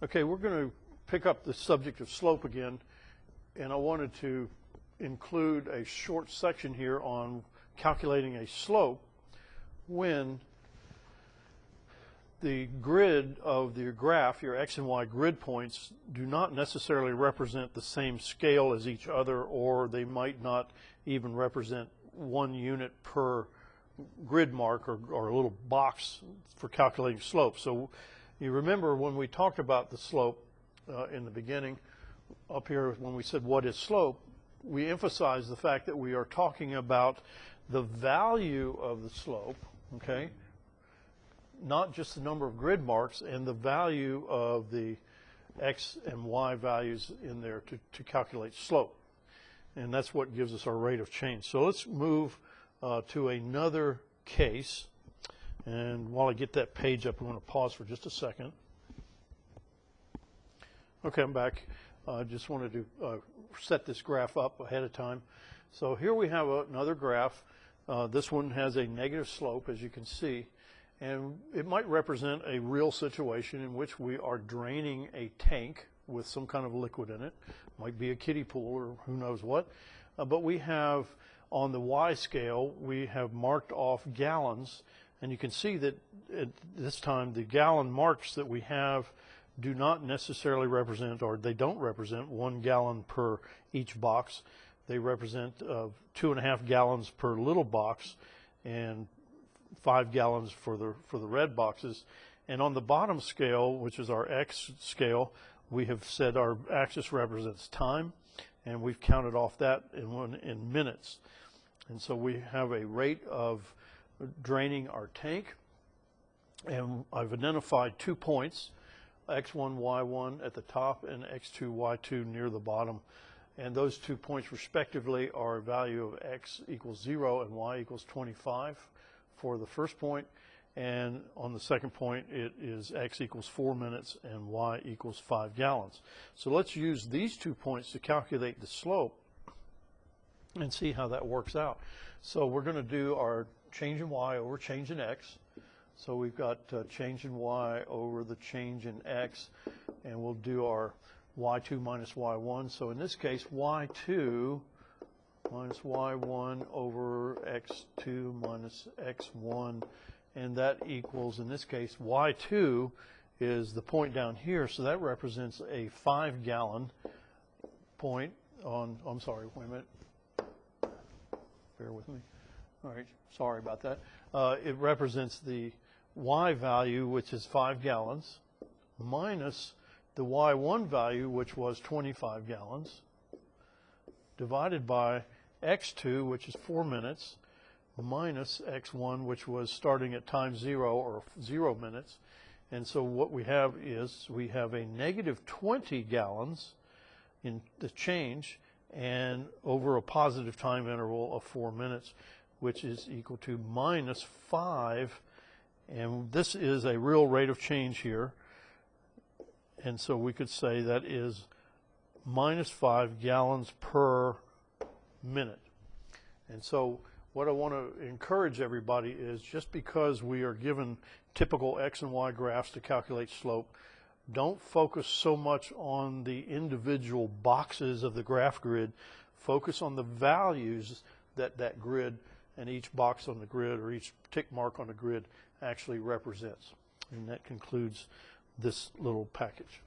Okay, we're going to pick up the subject of slope again, and I wanted to include a short section here on calculating a slope when the grid of your graph, your x and y grid points, do not necessarily represent the same scale as each other, or they might not even represent 1 unit per grid mark or a little box for calculating slope. So you remember when we talked about the slope in the beginning, up here when we said what is slope, we emphasized the fact that we are talking about the value of the slope, okay, not just the number of grid marks, and the value of the x and y values in there to calculate slope. And that's what gives us our rate of change. So let's move to another case. And while I get that page up, I'm going to pause for just a second. Okay, I'm back. I just wanted to set this graph up ahead of time. So here we have another graph. This one has a negative slope, as you can see. And it might represent a real situation in which we are draining a tank with some kind of liquid in it. Might be a kiddie pool or who knows what. But we have, on the Y scale, we have marked off gallons. And you can see that at this time, the gallon marks that we have do not necessarily represent, or they don't represent 1 gallon per each box. They represent 2.5 gallons per little box and 5 gallons for the red boxes. And on the bottom scale, which is our X scale, we have said our axis represents time, and we've counted off that in minutes. And so we have a rate of draining our tank, and I've identified 2 points, x1, y1 at the top and x2, y2 near the bottom. And those 2 points respectively are a value of x equals 0 and y equals 25 for the first point. And on the second point, it is x equals 4 minutes and y equals 5 gallons. So let's use these 2 points to calculate the slope and see how that works out. So we're going to do our change in y over change in x. So we've got change in y over the change in x, and we'll do our y2 minus y1. So in this case, y2 minus y1 over x2 minus x1, and that equals, in this case, y2 is the point down here, so that represents a 5 gallon point on, I'm sorry, wait a minute, bear with me. All right, sorry about that. It represents the y value, which is 5 gallons, minus the y1 value, which was 25 gallons, divided by x2, which is 4 minutes, minus x1, which was starting at time 0 or 0 minutes. And so what we have is we have a negative 20 gallons in the change, and over a positive time interval of 4 minutes, which is equal to minus 5. And this is a real rate of change here. And so we could say that is minus 5 gallons per minute. And so what I want to encourage everybody is, just because we are given typical x and y graphs to calculate slope, don't focus so much on the individual boxes of the graph grid. Focus on the values that that grid and each box on the grid or each tick mark on the grid actually represents. And that concludes this little package.